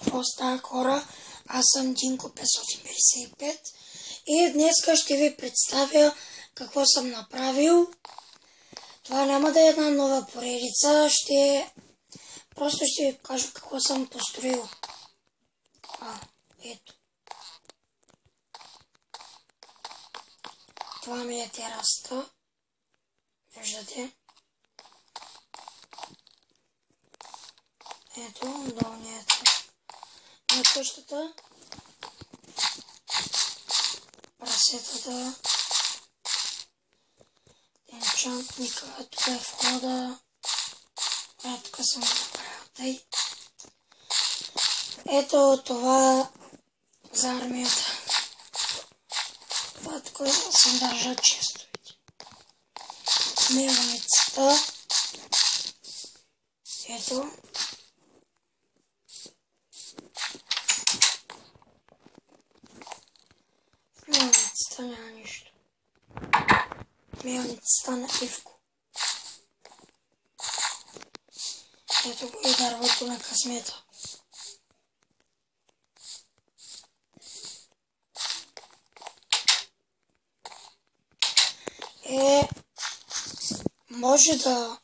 какво става, хора? Аз съм Динко 555 и днес ще ви представя какво съм направил. Това няма да е една нова поредица, просто ще ви покажа какво съм построил. Ето. Това ми е терасата. Виждате? Ето, долният на къщата. Прасетата. Енчантника. Тук е входа. Тук съм го направил. Тъй. Ето това за армията. Това тук съм държа често. Мелницата. Ето. Мелницата няма нищо. Мелницата на Ивко. Ето го и дървото на късмета. Може да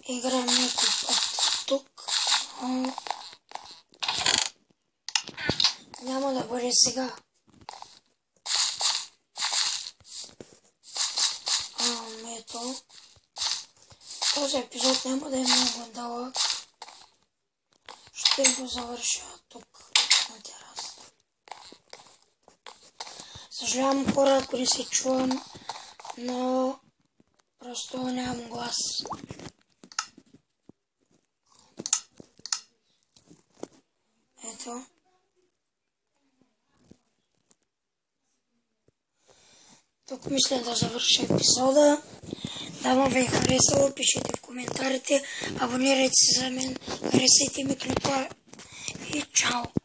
играем някой път тук, но няма да бъде сега. Ето. Този епизод няма да е много дълъг. Ще го завърша тук на терасата. Съжалявам, хора, ако не се чувам, но просто нямам глас. Ето. Тук мисля да завърша епизода. Да ви е харесало, пишете в коментарите, абонирайте се за мен, харесайте ми клипа и чао!